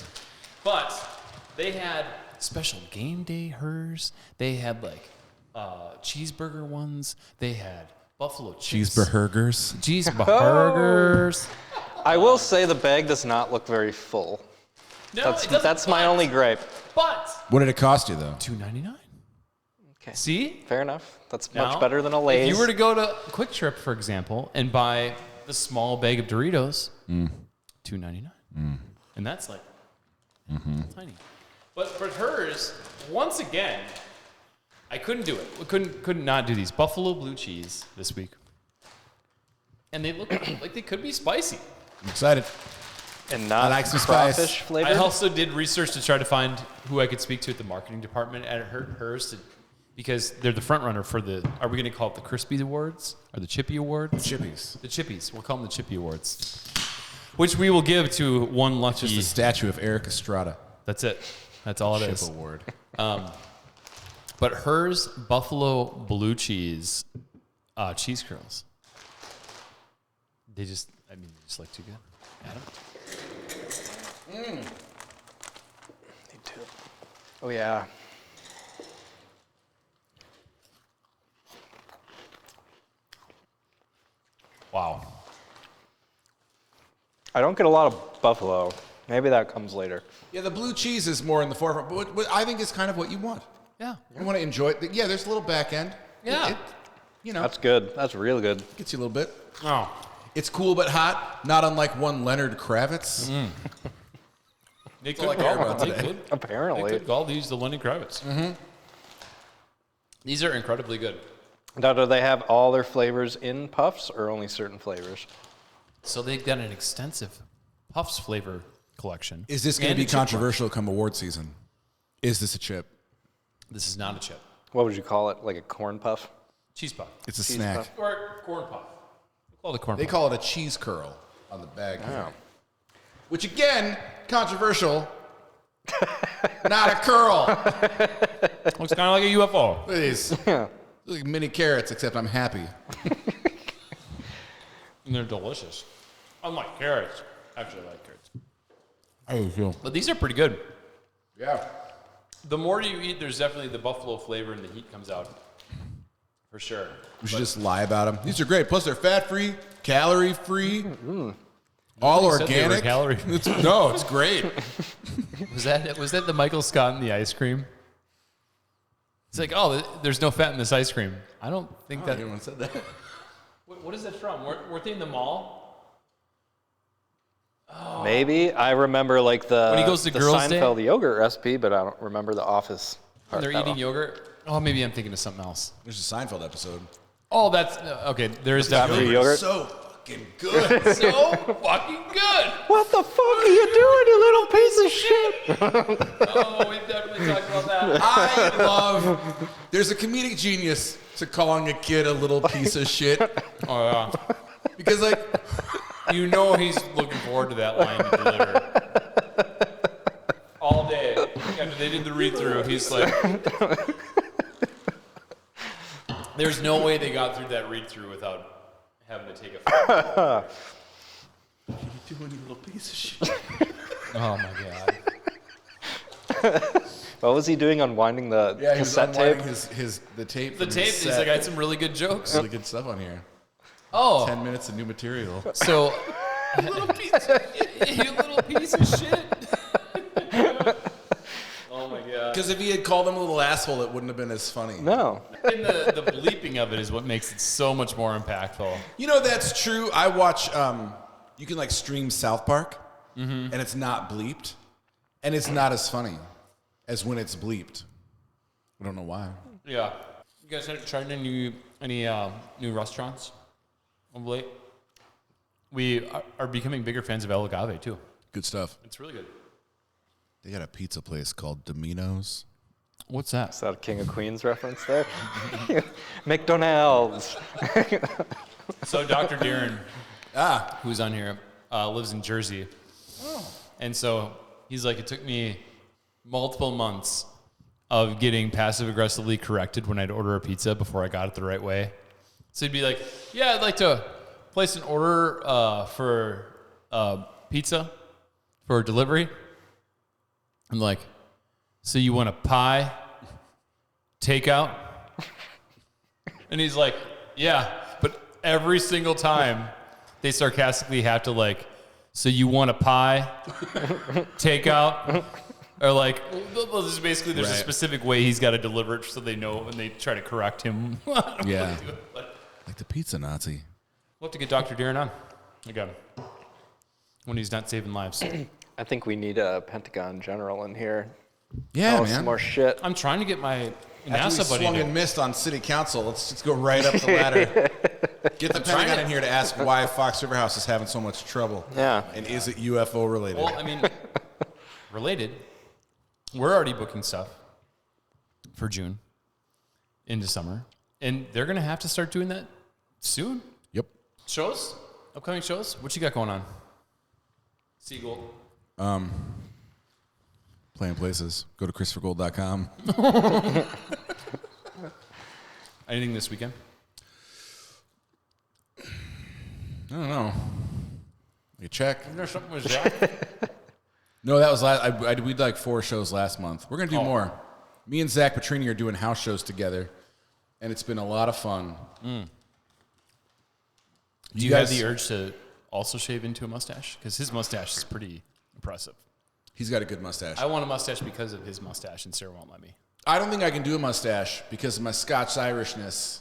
But they had special game day Her's. They had like cheeseburger ones. They had buffalo chips. cheeseburgers. Cheeseburgers. I will say the bag does not look very full. No, it doesn't, That's my but- only gripe. But What did it cost you, though? $2.99. Okay. See? Fair enough. That's Now, much better than a Lay's. If you were to go to Quick Trip, for example, and buy the small bag of Doritos, $2.99, and that's like tiny. But for Her's, once again, I couldn't do it. We couldn't not do these buffalo blue cheese this week, and they look like they could be spicy. I'm excited. and not I like some spice. crawfish flavored. I also did research to try to find who I could speak to at the marketing department at Her's because they're the front runner for are we going to call it the Crispy Awards or the Chippy Awards? Chippies. The Chippies. We'll call them the Chippy Awards, which we will give to one lucky. Just a statue of Eric Estrada. That's it. That's all it is. Chip award. But Her's Buffalo Blue Cheese cheese curls. They just look too good. Adam? Me too. Oh yeah. Wow. I don't get a lot of buffalo. Maybe that comes later. Yeah, the blue cheese is more in the forefront, but what I think is kind of what you want. Yeah. You want to enjoy it. Yeah, there's a little back end. Yeah. You know, That's good. That's real good. gets you a little bit. Oh. It's cool but hot, not unlike one Leonard Kravitz. They all I care about they today. could. Apparently. They could call these the Lenny Kravitz. Mm-hmm. These are incredibly good. Now, do they have all their flavors in puffs or only certain flavors? So they've got an extensive Puffs flavor collection. Is this going to And be a chip one. controversial come award season? Is this a chip? This is not a chip. What would you call it? Like a corn puff? Cheese puff. It's a Cheese snack. puff. Or corn puff. We'll call it a corn They puff. call it a cheese curl on the bag. Oh. Which again, controversial. Not a curl. Looks kind of like a UFO. It is. Yeah. Like mini carrots, except I'm happy. And they're delicious. Unlike carrots. Actually, I like carrots. How do you feel? But these are pretty good. Yeah. The more you eat, there's definitely the buffalo flavor and the heat comes out. For sure. We should just lie about them. These are great. Plus, they're fat-free, calorie-free, all You said they were organic. calorie-free. No, it's great. Was that the Michael Scott in the ice cream? It's like, oh, there's no fat in this ice cream. I don't think that. Anyone said that? What is that from? Weren't they in the mall? Maybe. I remember like the, When he goes to the Girls' Day? Seinfeld yogurt recipe, but I don't remember the Office When part they're that eating well. yogurt. Oh, maybe I'm thinking of something else. There's a Seinfeld episode. Oh, that's okay. There is definitely Yogurt? So fucking good. so fucking good. What the fuck are you doing, you little piece of shit? Oh, we've definitely talked about that. I love. There's a comedic genius to calling a kid a little piece of shit Oh yeah. because like You know he's looking forward to that line to deliver. All day. After they did the read-through, he's like... There's no way they got through that read-through without having to take a photo. what are you doing, you little piece of shit? Oh my god. What was he doing, unwinding the Yeah, he was cassette tape? unwinding the tape. The from tape, his he's set. like, I had some really good jokes. really good stuff on here. Oh, 10 minutes of new material. so... you little piece of shit. Oh my god. Because if he had called him a little asshole, it wouldn't have been as funny. No. And the bleeping of it is what makes it so much more impactful. You know, that's true. I watch, you can like stream South Park, and it's not bleeped, and it's not as funny as when it's bleeped. I don't know why. Yeah. You guys have tried any new restaurants of late? We are becoming bigger fans of El Agave too. Good stuff. It's really good. They got a pizza place called Domino's. What's that? Is that a King of Queens reference there? McDonald's. So Dr. Darren, who's on here, lives in Jersey. And so he's like, it took me multiple months of getting passive aggressively corrected when I'd order a pizza before I got it the right way. So he'd be like, yeah, I'd like to place an order for pizza for delivery. I'm like, so you want a pie, takeout? And he's like, yeah, but every single time they sarcastically have to like, so you want a pie, takeout? Or like, well, this is basically there's a Right. specific way he's got to deliver it so they know when they try to correct him. Yeah. But Like the pizza Nazi. we'll have to get Dr. Darren on again when he's not saving lives. I think we need a Pentagon general in here. Yeah, Tell us man. some more shit. I'm trying to get my After we NASA buddy swung to. and missed on city council, let's just go right up the ladder. Get the trying Pentagon to- in here to ask why Fox River House is having so much trouble. Yeah. And is it UFO related? Well, I mean, related. We're already booking stuff for June into summer, and they're gonna have to start doing that soon. Yep. Shows, upcoming shows. What you got going on? Seagull. Playing places. Go to ChristopherGold.com. Anything this weekend? I don't know. You check. Isn't there something with Zach? No, that was last. We did like 4 shows last month. We're gonna do Oh. more. Me and Zach Pietrini are doing house shows together, and it's been a lot of fun. Do you have the urge to also shave into a mustache? Because his mustache is pretty impressive. He's got a good mustache. I want a mustache because of his mustache, and Sarah won't let me. I don't think I can do a mustache because of my Scotch Irishness.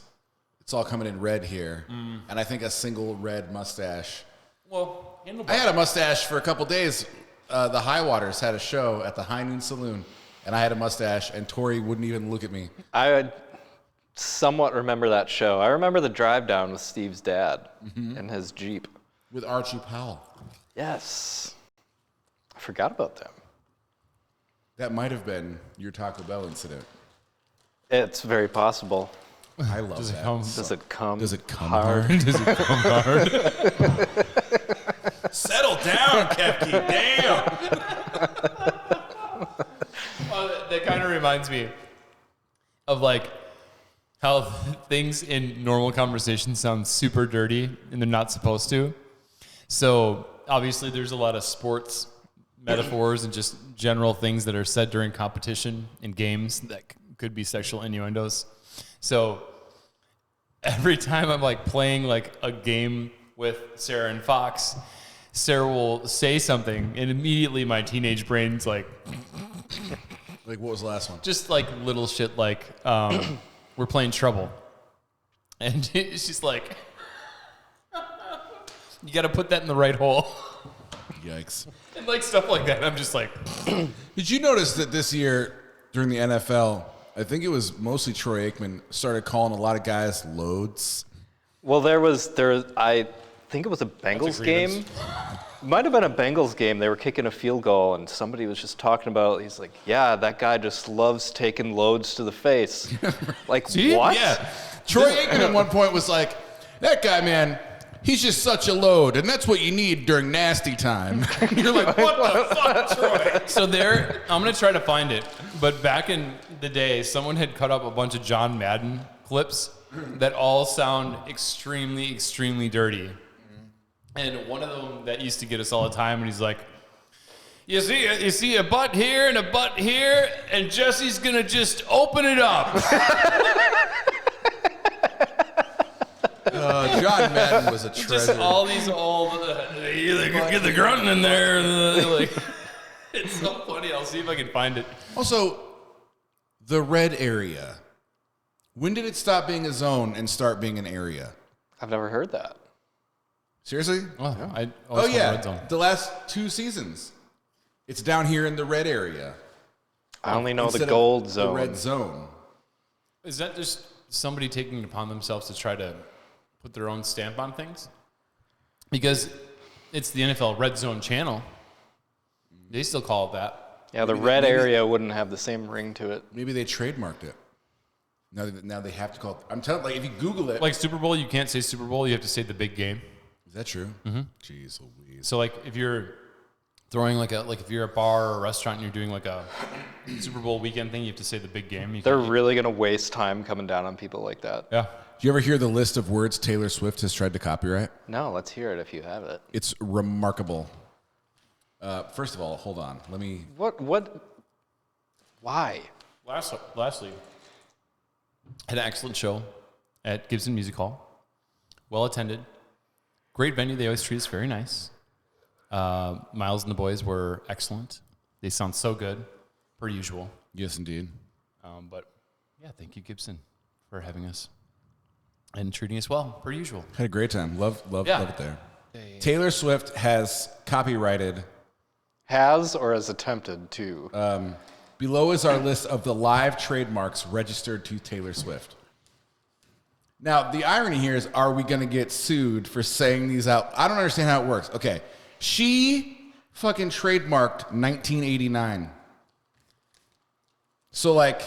It's all coming in red here, and I think a single red mustache. Well, I had a mustache for a couple days. The High Waters had a show at the High Noon Saloon, and I had a mustache, and Tori wouldn't even look at me. I would somewhat remember that show. I remember the drive down with Steve's dad in his Jeep. With Archie Powell. Yes. I forgot about them. That might have been your Taco Bell incident. It's very possible. I love Does it that. come? Does it come? Does it come hard? hard? Does it come hard? Settle down, Kepke. Damn. That kind of reminds me of like how things in normal conversation sound super dirty and they're not supposed to. So obviously there's a lot of sports metaphors and just general things that are said during competition in games that could be sexual innuendos. So every time I'm like playing like a game with Sarah and Fox, Sarah will say something and immediately my teenage brain's like, Like, what was the last one? just like little shit like, we're playing Trouble. And she's like, you got to put that in the right hole. Yikes. And like stuff like that. I'm just like, Did you notice that this year during the NFL, I think it was mostly Troy Aikman, started calling a lot of guys loads? Well, I think it was a Bengals game. Might have been a Bengals game. They were kicking a field goal, and somebody was just talking about, he's like, yeah, that guy just loves taking loads to the face. Like, what? Yeah. Troy Aikman at one point was like, that guy, man, he's just such a load, and that's what you need during nasty time. You're like, what the fuck, Troy? so there, I'm going to try to find it. But back in the day, someone had cut up a bunch of John Madden clips that all sound extremely, extremely dirty. And one of them that used to get us all the time, and he's like, you see a butt here and a butt here, and Jesse's going to just open it up. John Madden was a treasure. Just all these old, get the grunting in there. Like, it's so funny. I'll see if I can find it. Also, the red area. When did it stop being a zone and start being an area? I've never heard that. Seriously? Oh, yeah. The last 2 seasons. It's down here in the red area. I only know Instead the of gold zone. The red zone. Is that just somebody taking it upon themselves to try to put their own stamp on things? Because it's the NFL Red Zone channel. They still call it that. Yeah, the red area wouldn't have the same ring to it. Maybe they trademarked it. Now they have to call it. I'm telling you, like, if you Google it. Like Super Bowl, you can't say Super Bowl. You have to say the big game. Is that true? Mm-hmm. Jeez Louise. So, like, if you're throwing if you're a bar or a restaurant and you're doing like a Super Bowl weekend thing, you have to say the big game. They're really going to waste time coming down on people like that. Yeah. Do you ever hear the list of words Taylor Swift has tried to copyright? No, let's hear it if you have it. It's remarkable. First of all, hold on. Let me. What? Why? Lastly, had an excellent show at Gibson Music Hall. Well attended. Great venue. They always treat us very nice. Miles and the boys were excellent. They sound so good, per usual. Yes, indeed. But yeah, thank you, Gibson, for having us and treating us well, per usual. Had a great time. Love it there. Taylor Swift has copyrighted. Has or has attempted to? Below is our list of the live trademarks registered to Taylor Swift. Now, the irony here is, are we going to get sued for saying these out? I don't understand how it works. Okay. She fucking trademarked 1989. So, like,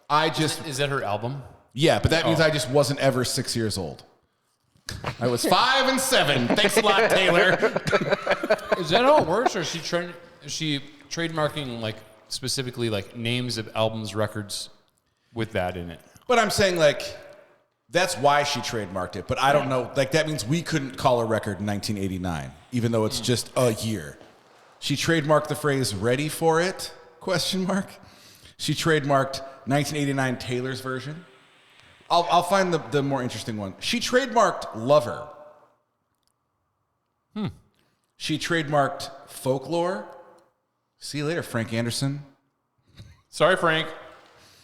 Is that her album? Yeah, but that means I just wasn't ever 6 years old. I was 5 and 7. Thanks a lot, Taylor. Is that how it works, or is she trademarking, like, specifically, like, names of albums, records with that in it? But I'm saying, like, that's why she trademarked it. But I don't know. Like, that means we couldn't call a record 1989, even though it's just a year. She trademarked the phrase "ready for it?" ? She trademarked 1989 Taylor's version. I'll find the more interesting one. She trademarked Lover. She trademarked Folklore. See you later, Frank Anderson. Sorry, Frank.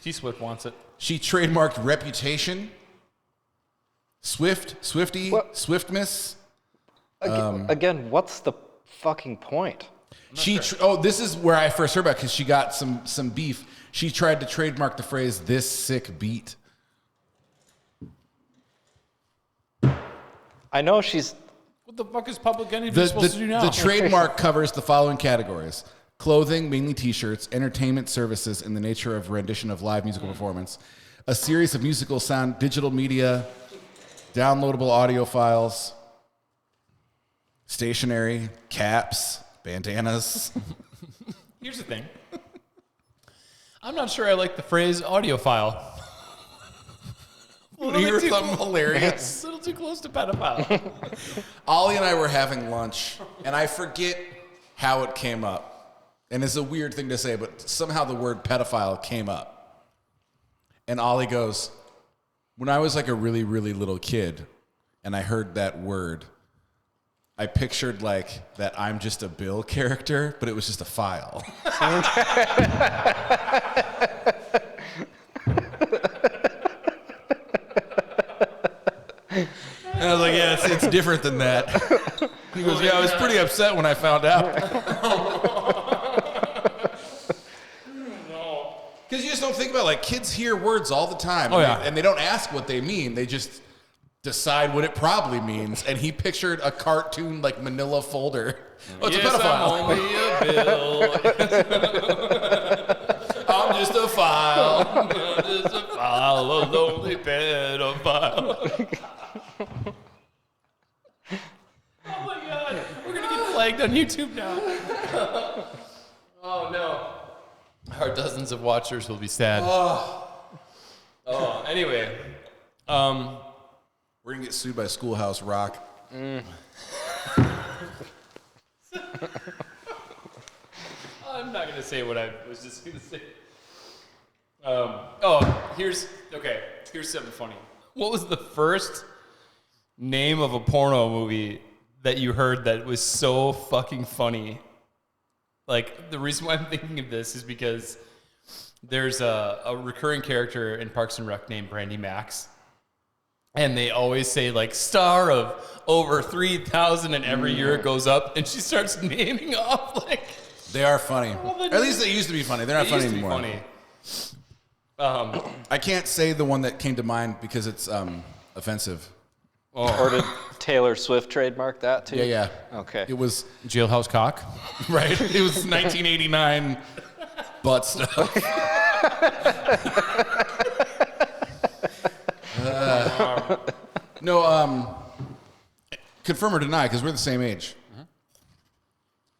T-Swift wants it. She trademarked Reputation. Swifty, What? Swiftmas. Again, what's the fucking point? This is where I first heard about it, because she got some beef. She tried to trademark the phrase "this sick beat." I know she's... What the fuck is Public Enemy supposed to do now? The trademark covers the following categories: clothing, mainly t-shirts; entertainment services in the nature of rendition of live musical performance; a series of musical sound, digital media, downloadable audio files; stationery, caps, bandanas. Here's the thing. I'm not sure I like the phrase audiophile. Here's something hilarious. It's a little too close to pedophile. Ollie and I were having lunch, and I forget how it came up. And it's a weird thing to say, but somehow the word pedophile came up. And Ollie goes, when I was like a really, really little kid, and I heard that word, I pictured like that I'm just a Bill character, but it was just a file. And I was like, yes, it's different than that. He goes, yeah, I was pretty upset when I found out. Because you just don't think about it. Like, kids hear words all the time. Oh, yeah. And they don't ask what they mean. They just decide what it probably means. And he pictured a cartoon, like, manila folder. Oh, it's a pedophile. I'm only a bill. I'm just a file. I'm just a file, a lonely pedophile. Oh, my God. We're going to get flagged on YouTube now. Oh, no. Our dozens of watchers will be sad. Anyway. We're going to get sued by Schoolhouse Rock. I'm not going to say what I was just going to say. Here's something funny. What was the first name of a porno movie that you heard that was so fucking funny? Like, the reason why I'm thinking of this is because there's a recurring character in Parks and Rec named Brandy Max. And they always say, like, star of over 3,000, and every year it goes up, and she starts naming off, like... They are funny. At least they used to be funny. They're not funny anymore. I can't say the one that came to mind because it's offensive. Or did Taylor Swift trademark that too? Yeah. Okay. It was, Jailhouse Cock. right, it was 1989 butt stuff. Confirm or deny, because we're the same age. I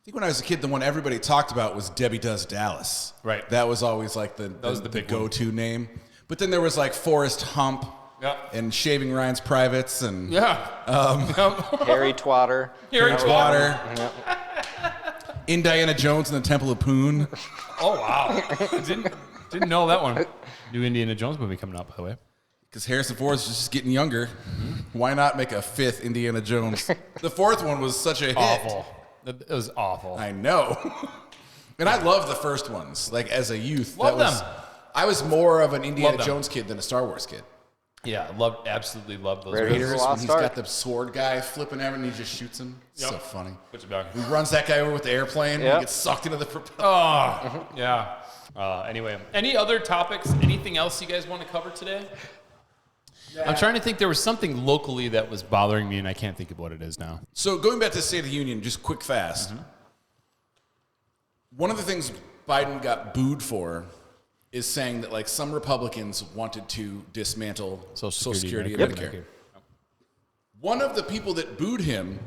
think when I was a kid, the one everybody talked about was Debbie Does Dallas. Right. That was always like the big go-to name. But then there was like Forrest Hump and Shaving Ryan's Privates and Harry Twatter. Harry Water. Indiana Jones and the Temple of Poon. Oh, wow. Didn't know that one. New Indiana Jones movie coming out, by the way. Because Harrison Ford is just getting younger. Why not make a fifth Indiana Jones? The fourth one was such a hit. Awful. It was awful. I know. And I loved the first ones. Like, as a youth. Love them. I was more of an Indiana Jones kid than a Star Wars kid. Yeah, absolutely loved those. Raiders, when he's got the sword guy flipping at him and he just shoots him. Yep. So funny. Puts it back. He runs that guy over with the airplane and he gets sucked into the propeller. Oh, yeah. Anyway, any other topics? Anything else you guys want to cover today? Yeah. I'm trying to think. There was something locally that was bothering me, and I can't think of what it is now. So going back to the State of the Union, just quick, fast. One of the things Biden got booed for is saying that like some Republicans wanted to dismantle Social Security and Medicare. One of the people that booed him,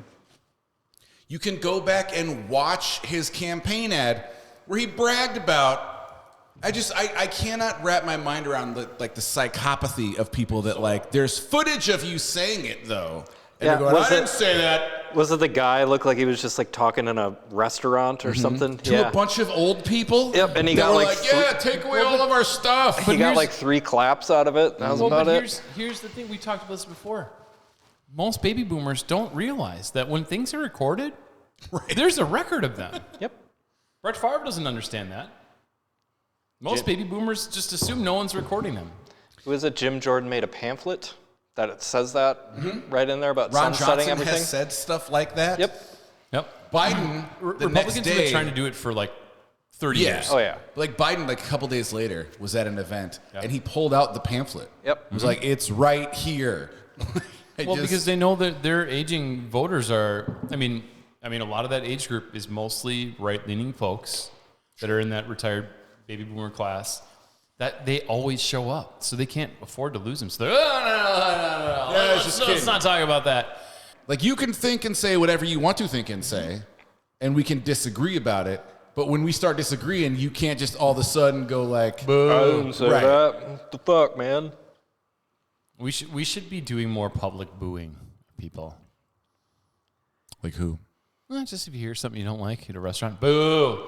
you can go back and watch his campaign ad where he bragged about. I cannot wrap my mind around the psychopathy of people that like. There's footage of you saying it though. And Yeah, they're going, I didn't say that. Was it the guy looked like he was just like talking in a restaurant or something? To a bunch of old people. Yep, and he that got were like take away all of our stuff. he got like 3 claps out of it. That was about it. Here's the thing. We talked about this before. Most baby boomers don't realize that when things are recorded, there's a record of them. Yep. Brett Favre doesn't understand that. Most baby boomers just assume no one's recording them. Was it Jim Jordan made a pamphlet that it says that right in there about Ron sunsetting Johnson everything? has said stuff like that. Yep. Biden, the Republicans next have day, been trying to do it for like 30 years. Oh, yeah. Like Biden, like a couple days later, was at an event and he pulled out the pamphlet. Yep. It was like, it's right here. Because they know that their aging voters are. I mean, a lot of that age group is mostly right-leaning folks that are in that retired baby boomer class. That they always show up, so they can't afford to lose them. So they're, no. Let's not talk about that. Like, you can think and say whatever you want to think and say, and we can disagree about it. But when we start disagreeing, you can't just all of a sudden go like, I didn't say that. What the fuck, man? We should be doing more public booing, people. Like who? Well, just if you hear something you don't like at a restaurant, boo.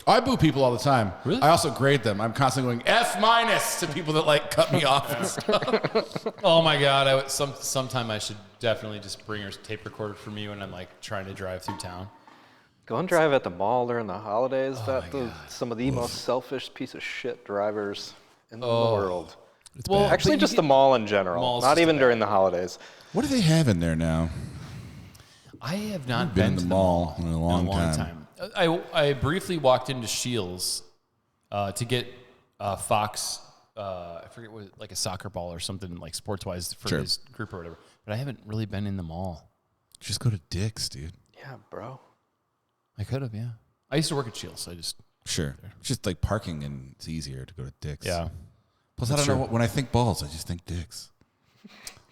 I boo people all the time. Really? I also grade them. I'm constantly going F- to people that like cut me off and stuff. Oh my God! Sometime I should definitely just bring a tape recorder for me when I'm like trying to drive through town. Go and drive at the mall during the holidays. Some of the most selfish piece of shit drivers in the world. Well, actually, just the mall in general. Not even during the holidays. What do they have in there now? I have not been been in to the mall in a long time. I briefly walked into Shields to get Fox. I forget what, like a soccer ball or something like sports wise for his group or whatever. But I haven't really been in the mall. Just go to Dick's, dude. Yeah, bro. I could have, yeah. I used to work at Shields, so I just Sure. It's just like parking, and it's easier to go to Dick's. yeah. Plus, I don't know. When I think balls, I just think Dick's.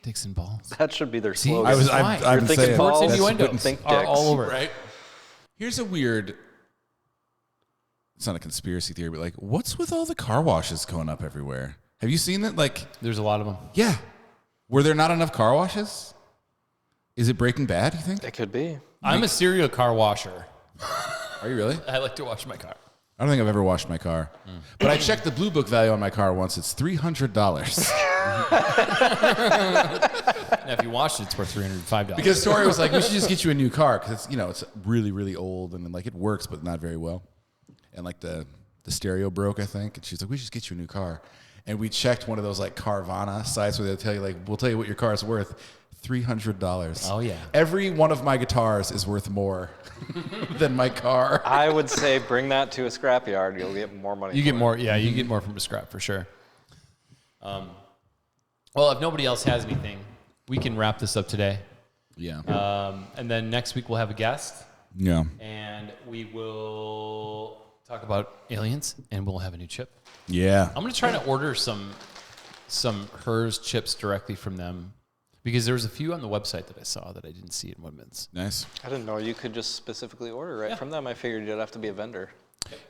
Dicks and balls. That should be their See, slogan. I was. Why? I've You're been thinking saying balls, that's innuendo. what- think Are dicks. all over. right? Here's a weird. It's not a conspiracy theory, but like, what's with all the car washes going up everywhere? Have you seen that? Like, There's a lot of them. yeah, were there not enough car washes? Is it Breaking Bad? You think? It could be. I'm a serial car washer. Are you really? I like to wash my car. I don't think I've ever washed my car, but I checked the Blue Book value on my car once. It's $300. Now, if you wash it, it's worth $305. Because Tori was like, "We should just get you a new car because it's really really old and like it works but not very well, and like the stereo broke I think." And she's like, "We should just get you a new car." And we checked one of those like Carvana sites where they'll tell you like, "We'll tell you what your car is worth." $300. Oh, yeah. Every one of my guitars is worth more than my car. I would say bring that to a scrapyard. You'll get more money. You for get it. more, yeah, you get more from a scrap for sure. Well, if nobody else has anything, we can wrap this up today. Yeah. And then next week we'll have a guest, Yeah. and we will talk about aliens, and we'll have a new chip. Yeah. I'm gonna try to order some Herr's chips directly from them, because there was a few on the website that I saw that I didn't see in Woodman's. Nice. I didn't know you could just specifically order right from them. I figured you'd have to be a vendor.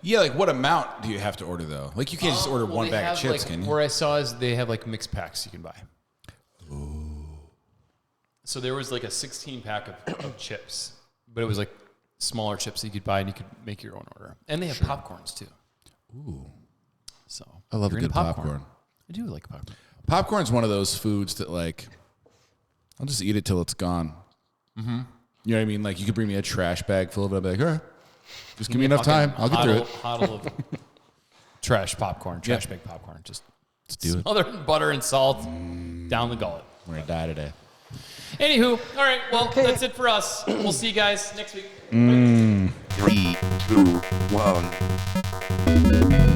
Yeah, like what amount do you have to order though? Like you can't just order one bag of chips, can you? Where I saw is they have like mixed packs you can buy. Ooh. So there was like a 16-pack of chips, but it was like smaller chips that you could buy and you could make your own order. And they have popcorns too. Ooh. So I love a you're into good popcorn. I do like popcorn. Popcorn's one of those foods that like I'll just eat it till it's gone. Mm-hmm. You know what I mean? Like you could bring me a trash bag full of it. I'll be like, all right, just give me enough time. I'll get through it. Huddle of trash popcorn, trash bag popcorn. Just do it. smother in butter and salt down the gullet. We're gonna die today. Anywho, all right, well, that's it for us. We'll see you guys next week. 3, 2, 1.